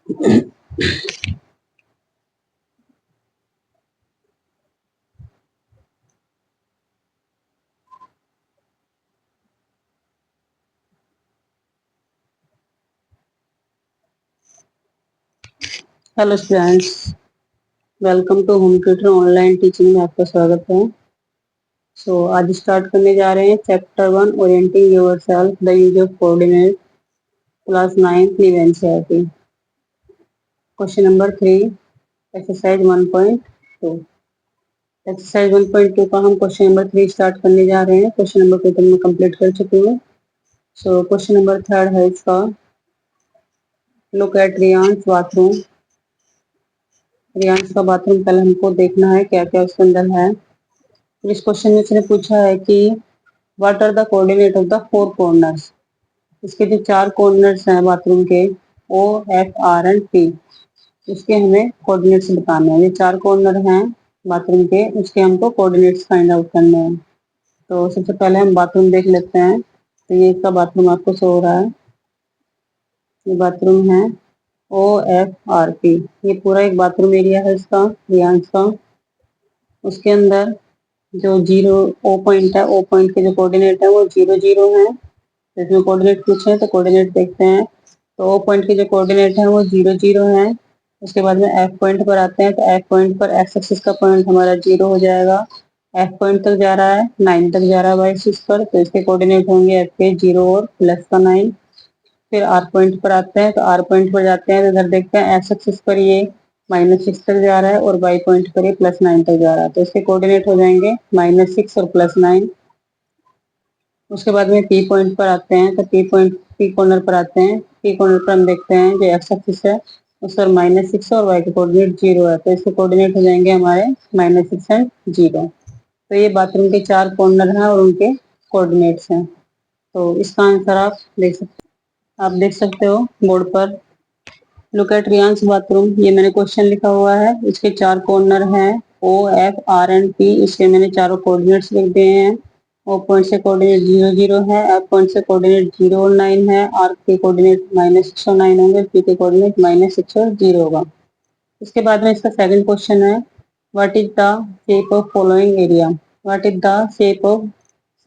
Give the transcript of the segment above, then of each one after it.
Hello students, welcome to home tutor online teaching में आपका स्वागत है। आज स्टार्ट करने जा रहे हैं chapter 1 orienting yourself the use of coordinate class 9 new NCERT. Question number 3 exercise 1.2। Exercise 1.2 का हम क्वेश्चन नंबर 3 स्टार्ट करने जा रहे हैं। क्वेश्चन नंबर 2 तो मैं कंप्लीट कर चुकी हूँ। क्वेश्चन नंबर 3 है इसका, लुक एट रियांस बाथरूम। रियांस का बाथरूम पहले हमको देखना है क्या क्या उसके अंदर है। इस क्वेश्चन में इसने पूछा है कि what are the coordinate of the 4 corners. इसके जो 4 कॉर्नर्स हैं बाथरूम के, O F R and P, इसके हमें कोऑर्डिनेट्स बताने हैं। ये 4 कॉर्नर हैं बाथरूम के, उसके हमको कोऑर्डिनेट्स फाइंड आउट करने हैं। तो सबसे पहले हम बाथरूम देख लेते हैं। तो ये इसका बाथरूम आपको शो हो रहा है, ये बाथरूम है ओ एफ आर पी। ये पूरा एक बाथरूम एरिया है इसका, रियांस का। उसके अंदर जो जीरो ओ पॉइंट है, ओ पॉइंट के जो कोऑर्डिनेट है वो 0 0 है। इसमें कोऑर्डिनेट पूछे हैं तो कोऑर्डिनेट देखते हैं। तो ओ पॉइंट के जो कोऑर्डिनेट है वो 0 0 है। उसके बाद में एफ पॉइंट पर आते हैं तो एफ पॉइंट पर एक्स एक्सिस का पॉइंट हमारा 0 हो जाएगा। एफ पॉइंट तक जा रहा है, 9 तक जा रहा है वाई एक्सिस पर, तो इसके कोऑर्डिनेट होंगे एफ के 0 और प्लस का 9। फिर आर पॉइंट पर आते हैं तो आर पॉइंट पर जाते हैं तो इधर देखते हैं एक्स एक्सिस पर ये -6 तक जा रहा है और वाई पॉइंट पर ये +9 तक जा रहा है, तो इसके कोऑर्डिनेट हो जाएंगे -6 और +9। उसके बाद में पी पॉइंट पर आते हैं तो पी कॉर्नर पर आते हैं। पी कॉर्नर पर हम देखते हैं जो एक्स एक्सिस है उस पर -6 और वाई के कोऑर्डिनेट 0 है, तो इसके कोऑर्डिनेट हो जाएंगे हमारे -6 एंड 0। तो ये बाथरूम के 4 कॉर्नर हैं और उनके कोऑर्डिनेट्स हैं। तो इसका आंसर आप देख सकते हो बोर्ड पर। लुक एट रियांस बाथरूम, ये मैंने क्वेश्चन लिखा हुआ है। इसके 4 कॉर्नर हैं O F R and P. इसके मैंने चारों कोऑर्डिनेट्स लिख दिए हैं। ओ पॉइंट से कोऑर्डिनेट 0 0 है, एफ पॉइंट से कोऑर्डिनेट 0 और 9 है, आर के कोऑर्डिनेट -6 और 9 होंगे, पी के कोऑर्डिनेट -6 और 0 होगा। इसके बाद में इसका सेकंड क्वेश्चन है, what is the shape of following area. What is the shape of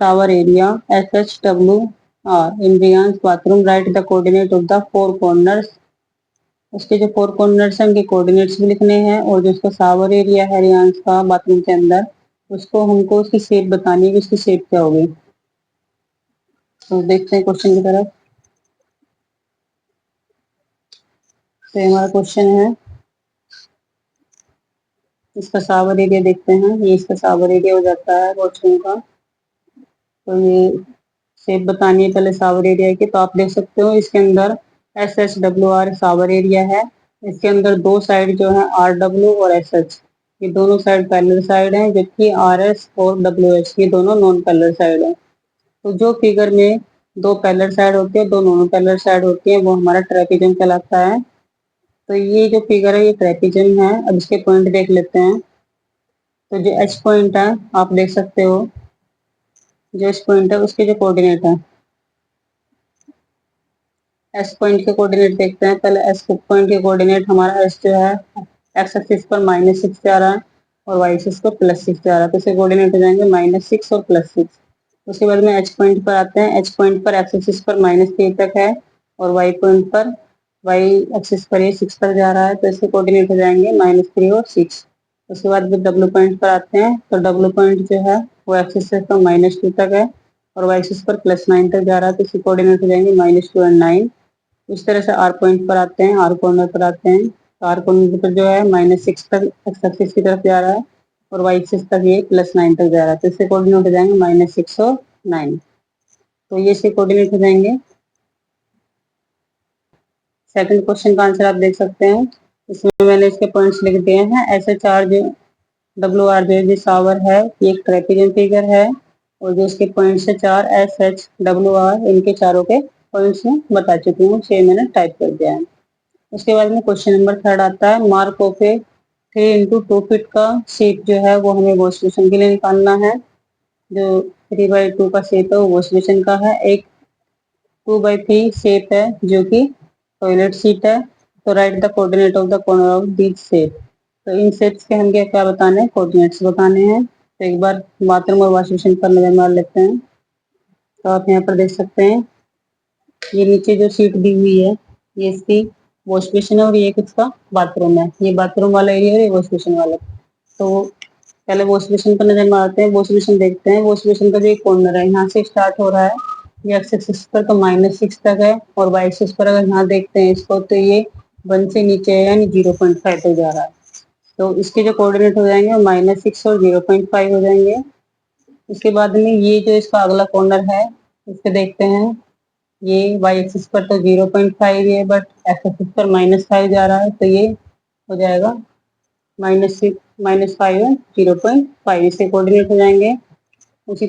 shower area S H W R in Riyan's bathroom, write the coordinate of the 4 corners. उसके जो 4 कॉर्नर्स हैं उनके कोऑर्डिनेट्स भी लिखने हैं और जो उसका शावर एरिया है रियांस का बाथरूम के अंदर, उसको हमको उसकी शेप बतानी है कि उसकी शेप क्या होगी। तो देखते हैं क्वेश्चन की तरफ। तो हमारा क्वेश्चन है, इसका शावर एरिया देखते हैं। ये इसका शावर एरिया हो जाता है वॉशरूम का। तो ये शेप बतानी है पहले शावर एरिया की। तो आप देख सकते हो इसके अंदर S H W are shower area है। इसके अंदर दो साइड जो है आर डब्ल्यू और एस एच, ये दोनों साइड पैरेलल साइड हैं, जबकि आर एस और डब्ल्यू एच ये दोनों नॉन पैरेलल साइड हैं। तो जो फिगर में दो पैरेलल साइड होती है, दो नॉन पैरेलल साइड होती है, वो हमारा ट्रेपेजियम कहलाता है। तो ये जो फिगर है ये ट्रेपेजियम है। अब इसके पॉइंट देख लेते हैं। तो जो एच पॉइंट है आप देख सकते हो, जो एच पॉइंट है उसके जो कोऑर्डिनेट है, एस पॉइंट के कोऑर्डिनेट देखते हैं पहले। एस पॉइंट के कोऑर्डिनेट हमारा एस जो है एक्स एक्सिस पर -6 जा रहा है और वाई एक्सिस पर +6 जा रहा है, तो इसके कोऑर्डिनेट हो जाएंगे -6 और +6। उसके बाद में एच पॉइंट पर आते हैं। एच पॉइंट पर एक्स एक्सिस पर -3 तक है और वाई पॉइंट पर वाई एक्सिस पर ये 6 तक जा रहा है, तो इसके कोऑर्डिनेट हो जाएंगे -3 और 6। उसके बाद में डब्ल्यू पॉइंट पर आते हैं। तो डब्ल्यू पॉइंट जो है वो एक्स एक्सिस पर -2 तक है और वाई एक्सिस पर +9 तक जा रहा है, तो इसके कोऑर्डिनेट हो जाएंगे -2 और 9। इस तरह से आर पॉइंट पर आते हैं, आर कॉर्नर पर आते हैं। तो आर कॉर्नर पर जो है -6 तक एक्स एक्सिस की तरफ जा रहा है और वाई एक्सिस तक ये +9 तक जा रहा है, तो इससे कोऑर्डिनेट हो जाएंगे -6 और 9। तो ये इसके कोऑर्डिनेट हो जाएंगे। सेकंड क्वेश्चन का आंसर आप देख सकते हैं। इसमें मैंने इसके पॉइंट्स लिख दिए हैं। ऐसे चार जो डब्ल्यू आर जो शावर है ये एक ट्रेपेजियम फिगर है और जो इसके पॉइंट्स है 4 एस एच डब्ल्यू आर, इनके चारों के पॉइंट्स में बता चुकी हूँ, 6 मैंने टाइप कर दिया है। उसके बाद में क्वेश्चन नंबर 3 आता है, mark of A 3x2 feet का शेप जो है वो हमें वॉश बेसिन के लिए निकालना है। जो 3/2 का शेप है वो वॉश बेसिन का है। एक 2/3 शेप है जो कि टॉयलेट सीट है। तो right the coordinate of the corner of this shape. तो इन शेप्स के हम क्या बताने हैं, कोऑर्डिनेट्स बताने हैं। तो एक बार बाथरूम और वॉश बेसिन पर नजर मार लेते हैं। तो आप यहाँ पर देख सकते हैं, ये नीचे जो शीट दी हुई है ये इसकी वॉश बेसिन है और ये किसका बाथरूम है। ये बाथरूम वाला एरिया है, ये वॉश बेसिन वाला। तो पहले वॉश बेसिन पर नजर मारते हैं। वॉश बेसिन देखते हैं, वॉश बेसिन का जो कॉर्नर है यहाँ से स्टार्ट हो रहा है, ये एक्स एक्सिस पर तो -6 तक है, और वाई एक्सिस पर अगर यहाँ देखते हैं इसको तो ये 1 से नीचे है, यानी 0.5 तक जा रहा है। तो इसके जो कोऑर्डिनेट हो जाएंगे वो -6 और 0.5 हो जाएंगे। इसके बाद में ये जो इसका अगला कॉर्नर है इसको देखते हैं, ये वाई एक्सिस पर तो 0.5 है, बट एक्स एक्सिस पर -5 जा रहा है, तो ये हो जाएगा -6 -5 है 0.5, इससे कोऑर्डिनेट हो जाएंगे। उसी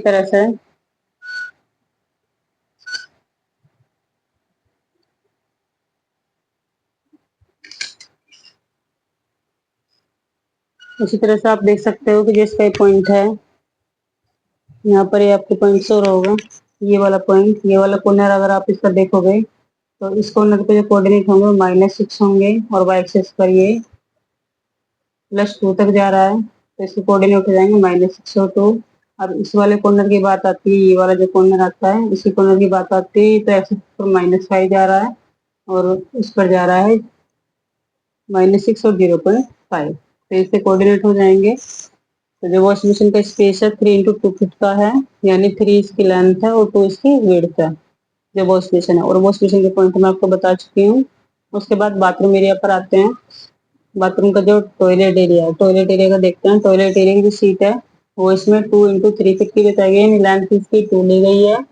तरह से आप देख सकते हो कि जिसका पॉइंट है यहाँ पर, ये आपके पॉइंट शो होगा, ये वाला पॉइंट, ये वाला कॉर्नर अगर आप इसका देखोगे तो इस कॉर्नर के जो कोऑर्डिनेट होंगे -6 होंगे, और वाई एक्सिस पर ये +2 तक जा रहा है, तो इसके कोऑर्डिनेट हो जाएंगे -6 और 2। अब इस वाले कॉर्नर की बात आती है, ये वाला जो कॉर्नर आता है इसी कॉर्नर की बात आती है, तो एक्सिस पर -5 जा रहा है और इस पर जा रहा है -6 और 0.5, तो इससे कोऑर्डिनेट हो जाएंगे। तो जो वॉश बेसिन का स्पेस है 3 × 2 फीट का है, यानी 3 इसकी लेंथ है और 2 इसकी विड्थ है जो वॉश बेसिन है। और वॉश बेसिन के पॉइंट मैं आपको बता चुकी हूँ। उसके बाद बाथरूम एरिया पर आते हैं। बाथरूम का जो टॉयलेट एरिया है, टॉयलेट एरिया का देखते हैं। टॉयलेट एरिया की जो सीट है वो इसमें 2 × 3 फीट की बताई गई है, लेंथ इसकी 2 ली गई है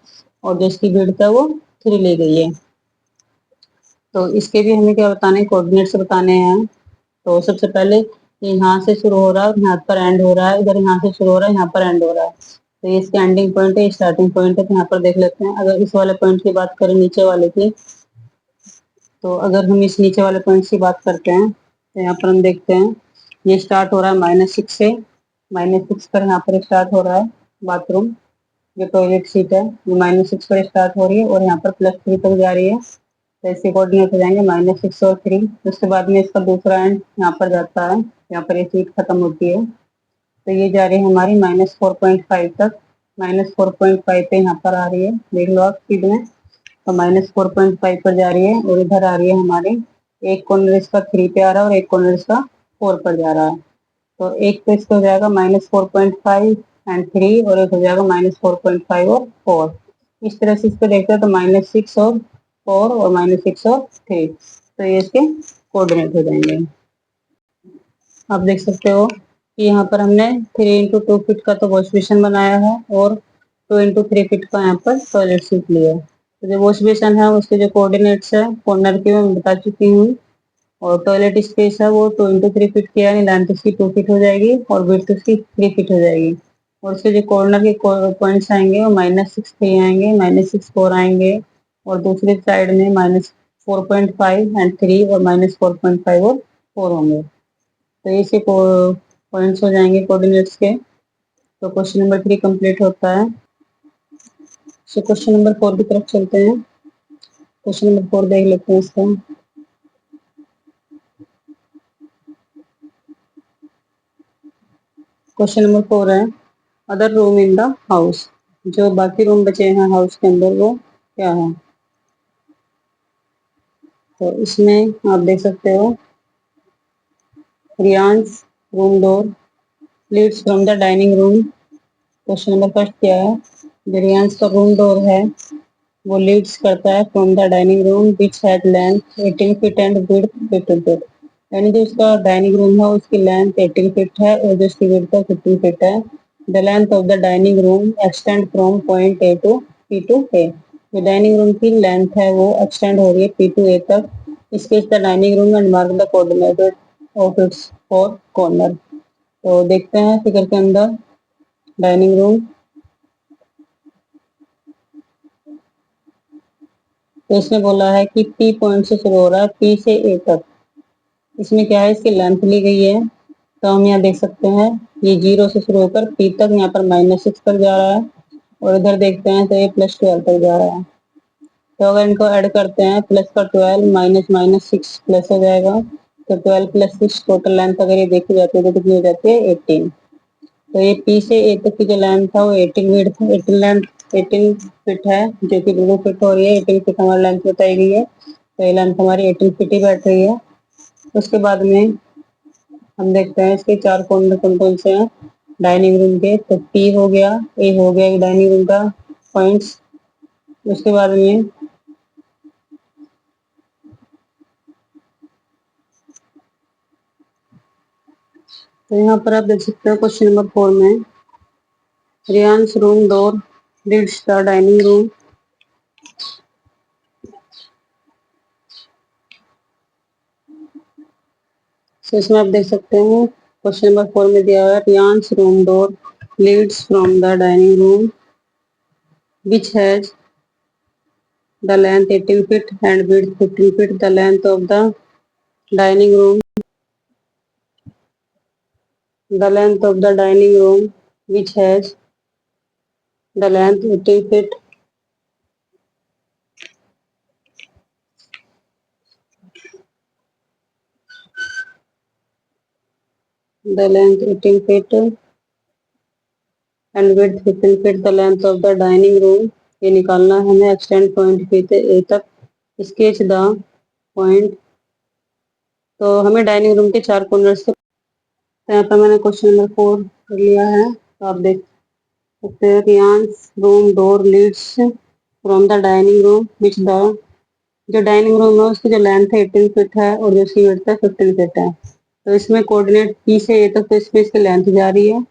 और जो इसकी विड्थ है वो 3 ली गई है। तो इसके भी हमें क्या बताने हैं, कोऑर्डिनेट्स बताने हैं। तो सबसे पहले ये यहाँ से शुरू हो रहा है और यहाँ पर एंड हो रहा है, इधर यहाँ से शुरू हो रहा है, यहाँ पर एंड हो रहा है, तो ये इसके एंडिंग पॉइंट है, स्टार्टिंग पॉइंट है। तो यहाँ पर देख लेते हैं, अगर इस वाले पॉइंट की बात करें नीचे वाले की, तो अगर हम इस नीचे वाले पॉइंट की बात करते हैं तो यहाँ पर हम देखते हैं ये स्टार्ट हो रहा है -6 से, -6 पर यहाँ पर स्टार्ट हो रहा है बाथरूम, जो टॉयलेट सीट है वो -6 पर स्टार्ट हो रही है और यहाँ पर +3 तक जा रही है, तो इसके कोऑर्डिनेट हो जाएंगे -6 और 3। उसके बाद में इसका दूसरा एंड यहाँ पर जाता है, यहाँ पर ये सीट खत्म होती है, तो ये जा रही है हमारी -4.5 तक, -4.5 पे यहाँ पर आ रही है, देख लो आप स्पीड में। तो -4.5 पर जा रही है और इधर आ रही है हमारे, एक कॉर्नर इसका 3 पे आ रहा है और एक कॉर्नर इसका 4 पर जा रहा है। तो एक तो इसका हो जाएगा -4.5 एंड 3, और एक हो जाएगा -4.5 और 4। इस तरह से इसको देखते हैं तो -6 और 4 और -6 और 3, तो ये इसके कोऑर्डिनेट हो जाएंगे। आप देख सकते हो कि यहाँ पर हमने 3 × 2 फीट का तो वॉश बेसिन बनाया है और 2 × 3 फीट का यहाँ पर टॉयलेट सीट लिया है। तो जो वॉश बेसिन है उसके जो कोऑर्डिनेट्स है कॉर्नर के मैं बता चुकी हूँ, और टॉयलेट स्पेस है वो 2 × 3 फीट की है, यानी लेंथ उसकी 2 फीट हो जाएगी और विड्थ उसकी 3 फीट हो जाएगी। और उसके जो कॉर्नर के पॉइंट्स आएंगे वो -6 3 आएंगे, -6 4 आएंगे, और दूसरी साइड में -4.5 एंड 3 और -4.5 और 4 होंगे। तो ये पॉइंट्स हो जाएंगे कोऑर्डिनेट्स के। तो क्वेश्चन नंबर 3 कंप्लीट होता है। तो क्वेश्चन नंबर 4 की तरफ चलते हैं। क्वेश्चन नंबर 4 देख लेते हैं इसका। क्वेश्चन नंबर 4 है, other room in the house, जो बाकी रूम बचे हैं हाउस के अंदर वो क्या है। तो इसमें आप देख सकते हो, Riyan's room door leads from the dining room. Question number first क्या है, जो रियांस का रूम डोर है वो लीड्स करता है from the dining room which had length 18 feet and width 15 feet, यानी जो उसका डाइनिंग रूम है उसकी लेंथ 18 फीट है और जो उसकी विड्थ है 15 फीट है। The length of the dining room extend from point A to P to A, जो डाइनिंग रूम की लेंथ है वो एक्सटेंड हो रही है पी टू ए तक। इसके the dining room and mark the coordinated of its four corner. तो देखते हैं फिगर के अंदर डाइनिंग रूम। तो इसमें बोला है कि पी पॉइंट से शुरू हो रहा है, पी से ए तक। इसमें क्या है, इसकी लेंथ ली गई है, तो हम यहाँ देख सकते हैं ये 0 से शुरू होकर पी तक यहाँ पर -6 तक जा रहा है, और इधर देखते हैं तो ये +12 तक जा रहा है। तो अगर इनको ऐड करते हैं, प्लस का 12 माइनस माइनस 6 प्लस हो जाएगा, तो 12 प्लस 6 टोटल लेंथ अगर ये देखी जाती है तो कितनी हो जाती है 18। तो ये पी से ए तक की जो लेंथ था वो 18 फीट 18 फीट है, जो कि बिल्कुल फिट हो रही है। 18 फीट हमारी लेंथ बताई गई है, तो ये लेंथ हमारी 18 फीट ही बैठ रही है। उसके बाद में हम देखते हैं इसके चार कॉर्नर कौन कौन से हैं डाइनिंग रूम के। तो पी हो गया, ए हो गया एक डाइनिंग रूम का पॉइंट्स। उसके बाद में तो यहाँ पर आप देख सकते हो क्वेश्चन नंबर 4 में Riyan's room door leads the dining room. तो इसमें आप देख सकते हैं क्वेश्चन नंबर 4 में दिया हुआ है Riyan's room door leads from the dining room which has the length 18 feet and width 15 feet. The length of the dining room, the length of the dining room which has the length 18 feet, the length 18 feet and width 15 feet, the length of the dining room। ये निकालना है हमें। Extend point B से ए तक, sketch the point. तो हमें dining room के चार कॉर्नर से, तो यहाँ पर मैंने क्वेश्चन नंबर 4 कर लिया है। तो आप देख सकते हैं Riyan's room door leads from the dining room which the, जो डाइनिंग रूम है उसकी जो लेंथ है 18 फीट है और जो उसकी विड्थ है 15 फीट है। तो इसमें कोऑर्डिनेट पी से ए तक, तो इसमें इसकी लेंथ जा रही है,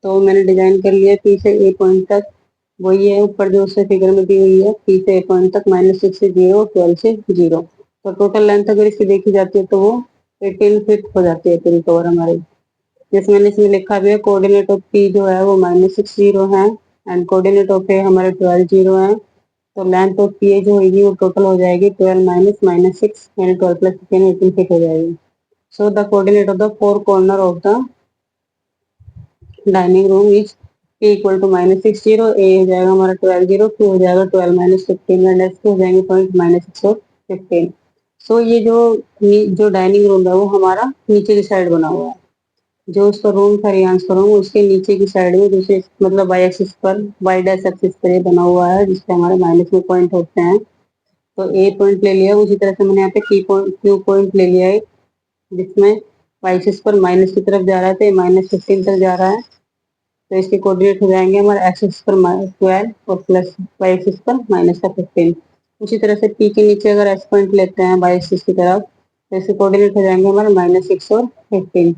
तो मैंने डिजाइन कर लिया पी से ए पॉइंट तक। वही है ऊपर जो उससे फिगर में दी हुई है, पी से ए पॉइंट तक -6 से 0, 12 से 0। तो टोटल लेंथ अगर इसकी देखी जाती है तो वो 18 फीट हो जाती है पूरी कवर हमारी। जैसे मैंने इसमें लिखा भी है कोऑर्डिनेट ऑफ पी जो है वो -6 0 है एंड कोऑर्डिनेट ऑफ ए हमारे 12 0 है। तो लेंथ ऑफ पी ए जो होगी वो टोटल हो जाएगी 12 माइनस -6 यानी 12 प्लस 18 फीट हो जाएगी। So the coordinate of the four corner of the dining room is P equal to -6 0, A हो जाएगा हमारा 12 0, क्यू हो जाएगा 12 -15 एंड एस हो जाएंगे पॉइंट -6 और 15। सो ये जो डाइनिंग रूम है वो हमारा नीचे की साइड बना हुआ है। जो उसका रूम था रियांश का रूम उसके नीचे की साइड में दूसरे मतलब वाई एक्सिस पर, वाई डैश एक्सिस पर ये बना हुआ है जिसपे हमारे माइनस में पॉइंट होते हैं। तो ए पॉइंट ले लिया, उसी तरह से मैंने यहाँ पे क्यू पॉइंट ले लिया है जिसमें वाई एक्सिस पर माइनस की तरफ जा रहा है, तो ये -15 तक जा रहा है। तो इसके कोऑर्डिनेट हो जाएंगे हमारे एक्स एक्सिस पर 12 और प्लस वाई एक्सिस पर -15। उसी तरह से पी के नीचे अगर एस पॉइंट लेते हैं वाई एक्सिस की तरफ, तो इसके कोऑर्डिनेट हो जाएंगे हमारे -6 और 15।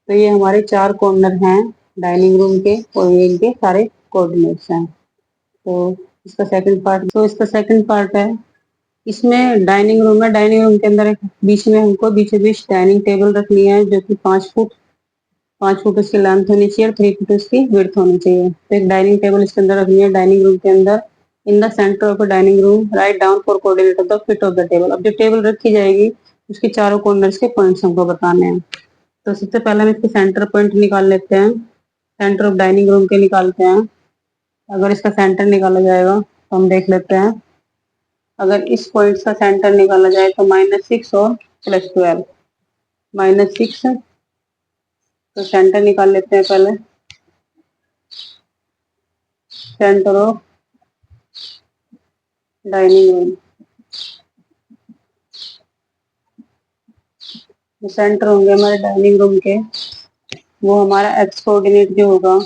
तो ये हमारे चार कॉर्नर हैं डाइनिंग रूम के और ये इनके सारे कोऑर्डिनेट्स हैं। तो इसका सेकंड पार्ट है। इसमें डाइनिंग रूम है, डाइनिंग रूम के अंदर एक बीच में हमको बीचों बीच डाइनिंग टेबल रखनी है जो कि 5 फुट उसकी लेंथ होनी चाहिए और 3 फुट उसकी विड्थ होनी चाहिए। तो एक डाइनिंग टेबल इसके अंदर रखनी है डाइनिंग रूम के अंदर। In the centre of dining room write down for coordinate of the fit of the table. अब जो टेबल रखी जाएगी उसके चारों कॉर्नर्स के पॉइंट्स हमको बताने हैं। तो सबसे पहले हम इसके सेंटर पॉइंट निकाल लेते हैं, सेंटर ऑफ डाइनिंग रूम के निकालते हैं। अगर इसका सेंटर निकाला जाएगा तो हम देख लेते हैं। अगर इस पॉइंट का सेंटर निकाला जाए तो -6 और +12, -6। तो सेंटर निकाल लेते हैं पहले, centre of dining room. Centre होंगे हमारे डाइनिंग रूम के, वो हमारा एक्स कोऑर्डिनेट जो होगा,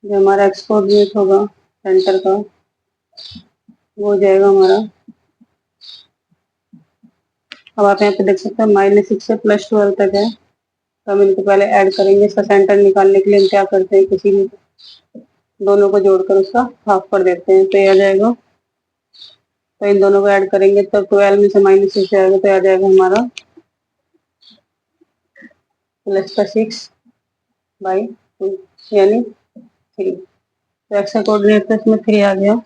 जो हमारा एक्स कोऑर्डिनेट होगा सेंटर का, वो हो जाएगा हमारा। अब आप यहाँ पे देख सकते हैं -6 से +12 तक है। तो हम इनको पहले ऐड करेंगे। इसका सेंटर निकालने के लिए हम क्या करते हैं, किसी भी दोनों को जोड़कर उसका हाफ कर देते हैं तो ये आ जाएगा। तो इन दोनों को ऐड करेंगे तो 12 में से -6 जाएगा तो आ जाएगा हमारा +6/2 यानी 3। तो एक्स का कोऑर्डिनेट तो इसमें 3 आ गया।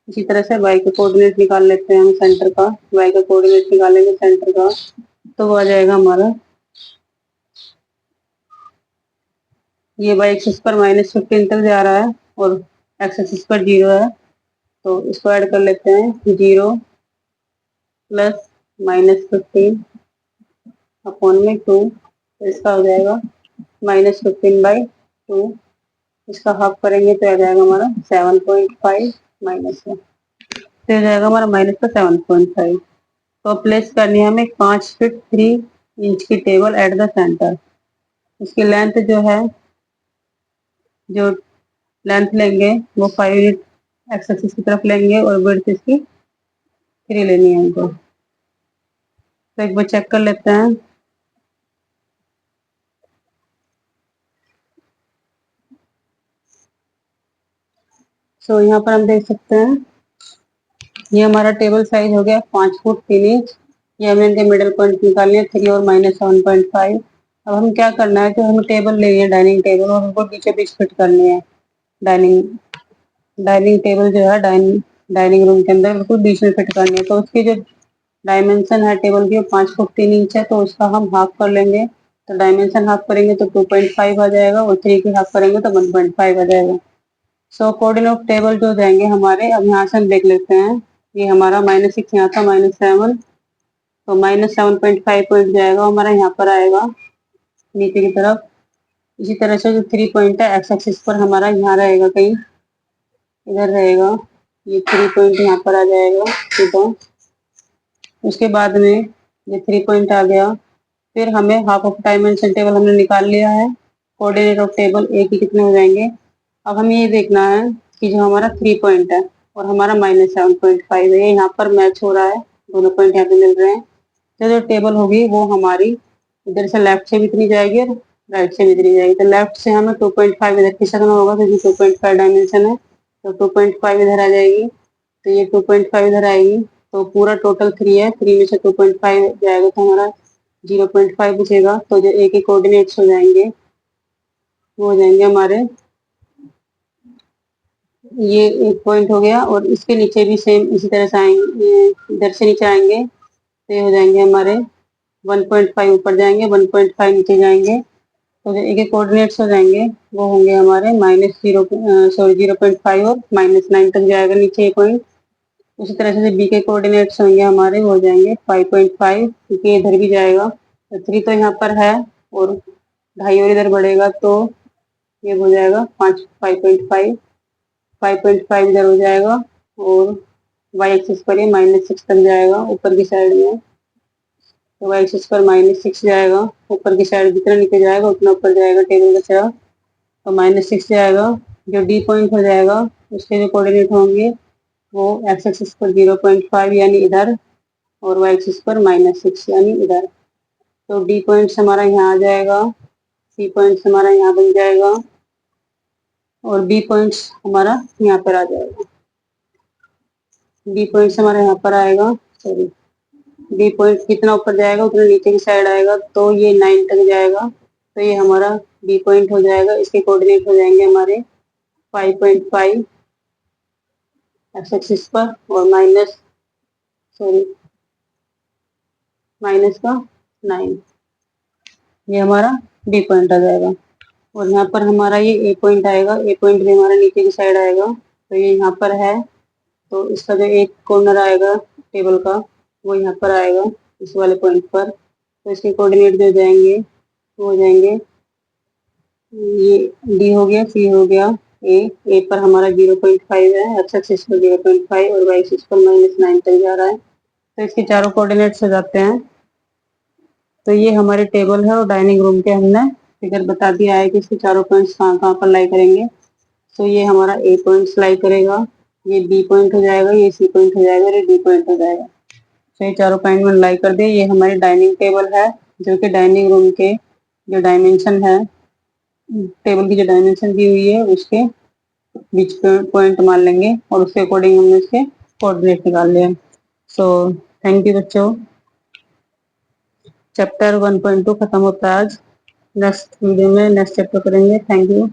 इसी तरह से वाई का कोऑर्डिनेट निकाल लेते हैं हम सेंटर का। वाई का कोऑर्डिनेट निकालेंगे सेंटर का तो वो आ जाएगा हमारा, ये वाई एक्सिस पर -15 तक जा रहा है और एक्स एक्सिस पर 0 है, तो इसको ऐड कर लेते हैं। 0 प्लस -15 अपॉन में 2, तो इसका हो जाएगा -15/2। इसका हाफ करेंगे तो आ जाएगा हमारा 7.5 माइनस का, तो हो जाएगा हमारा माइनस का 7.5। तो प्लेस करनी है हमें 5 फीट 3 इंच की टेबल एट द सेंटर। इसकी लेंथ जो लेंथ लेंगे वो 5 यूनिट एक्स एक्सिस की तरफ लेंगे और विड्थ इसकी 3 लेनी है हमको। तो एक बार चेक कर लेते हैं। सो यहाँ पर हम देख सकते हैं ये हमारा टेबल साइज हो गया 5 फुट 3 इंच। ये हमें इनके मिडल पॉइंट निकालने हैं 3 और -7.5। अब हम क्या करना है कि हमें टेबल लेनी है डाइनिंग टेबल, और हमको बीचों बीच फिट करनी है। डाइनिंग डाइनिंग टेबल जो है डाइनिंग रूम के अंदर बिल्कुल बीच में फिट करनी है। तो उसकी जो डायमेंशन है टेबल की वो 5 फुट 3 इंच है, तो उसका हम हाफ कर लेंगे। तो डायमेंशन हाफ करेंगे तो 2.5 आ जाएगा, और 3 की हाफ करेंगे तो 1.5 आ जाएगा। सो कोऑर्डिनेट ऑफ टेबल जो जाएंगे हमारे, अब यहाँ से हम देख लेते हैं। ये हमारा -6 यहाँ था, -7, तो -7.5 पॉइंट जाएगा हमारा यहाँ पर आएगा नीचे की तरफ। इसी तरह से जो 3 पॉइंट है एक्स एक्सिस पर हमारा यहाँ रहेगा, कहीं इधर रहेगा। ये 3 पॉइंट यहाँ पर आ जाएगा सीधा। उसके बाद में ये 3 पॉइंट आ गया। फिर हमें हाफ ऑफ डायमेंशन टेबल हमने निकाल लिया है। कोऑर्डिनेट ऑफ टेबल ए की कितने हो जाएंगे। अब हमें ये देखना है कि जो हमारा 3 पॉइंट है और हमारा -7.5 है, ये यहाँ पर मैच हो रहा है, दोनों पॉइंट यहाँ पे मिल रहे हैं। तो जो टेबल होगी वो हमारी इधर से लेफ्ट से भी इतनी जाएगी और राइट से भी इतनी जाएगी। तो लेफ्ट से हमें 2.5 इधर खिसकना होगा क्योंकि 2.5 डायमेंशन है, तो 2.5 इधर आ जाएगी। तो ये 2.5 इधर आएगी, तो पूरा टोटल 3 है, 3 में से 2.5 जाएगा तो हमारा 0.5 बचेगा। तो जो ए के कोऑर्डिनेट्स हो जाएंगे वो हो जाएंगे हमारे, ये एक पॉइंट हो गया, और इसके नीचे भी सेम इसी तरह से आएंगे, इधर से नीचे आएंगे तो ये हो जाएंगे हमारे 1.5 ऊपर जाएंगे, 1.5 नीचे जाएंगे। तो जो ए के कोऑर्डिनेट्स हो जाएंगे वो होंगे हमारे -0.5 और -9 तक जाएगा नीचे ये पॉइंट। उसी तरह से बी के कोऑर्डिनेट्स होंगे हमारे, वो हो जाएंगे 5.5, क्योंकि इधर भी जाएगा। तो 3 तो यहाँ पर है और 2.5 और इधर बढ़ेगा, तो ये हो जाएगा 5.5, 5.5 इधर हो जाएगा, और वाई एक्सिस पर ये -6 तक जाएगा ऊपर की साइड में। तो वाई एक्सिस पर -6 जाएगा, ऊपर की साइड जितना नीचे जाएगा उतना ऊपर जाएगा टेबल का सिरा, तो -6 जाएगा। जो डी पॉइंट हो जाएगा उसके जो कोऑर्डिनेट होंगे वो एक्स एक्सिस पर 0.5 यानी इधर, और वाई एक्सिस पर -6 यानी इधर। तो डी पॉइंट हमारा यहाँ आ जाएगा, सी पॉइंट हमारा यहाँ बन जाएगा, और बी पॉइंट हमारा यहाँ पर आ जाएगा। डी पॉइंट हमारा यहाँ पर आएगा, सॉरी, डी पॉइंट कितना ऊपर जाएगा उतना नीचे की साइड आएगा, तो ये 9 तक जाएगा। तो ये हमारा डी पॉइंट हो जाएगा। इसके कोऑर्डिनेट हो जाएंगे हमारे 5.5 एक्स एक्सिस पर, और माइनस का 9, ये हमारा डी पॉइंट आ जाएगा। और यहाँ पर हमारा ये ए पॉइंट आएगा, ए पॉइंट भी हमारा नीचे की साइड आएगा, तो ये यहाँ पर है। तो इसका जो एक कॉर्नर आएगा टेबल का वो यहाँ पर आएगा इस वाले पॉइंट पर। तो इसके कोऑर्डिनेट जो जाएंगे वो हो जाएंगे, ये डी हो गया, सी हो गया, ए पर हमारा 0.5 है, एक्स एक्सिस पर 0.5 और वाई एक्सिस पर -9 तक जा रहा है। तो इसके चारों कोऑर्डिनेट्स हो जाते हैं। तो ये हमारे टेबल है, और डाइनिंग रूम के हमने फिगर बता दिया है कि इसके चारों पॉइंट्स कहाँ कहाँ पर लाई करेंगे। तो ये हमारा ए पॉइंट लाई करेगा, ये बी पॉइंट हो जाएगा, ये सी पॉइंट हो जाएगा, और ये डी पॉइंट हो जाएगा। तो ये चारों पॉइंट मैंने लाई कर दिए। ये हमारी डाइनिंग टेबल है, जो कि डाइनिंग रूम के जो डायमेंशन है, टेबल की जो डायमेंशन दी हुई है उसके बीच पॉइंट मान लेंगे, और उसके अकॉर्डिंग हमने इसके कोऑर्डिनेट निकाल लिए। सो थैंक यू बच्चों। चैप्टर 1.2 खत्म होता है आज। नेक्स्ट वीडियो में नेक्स्ट चैप्टर करेंगे। Thank you.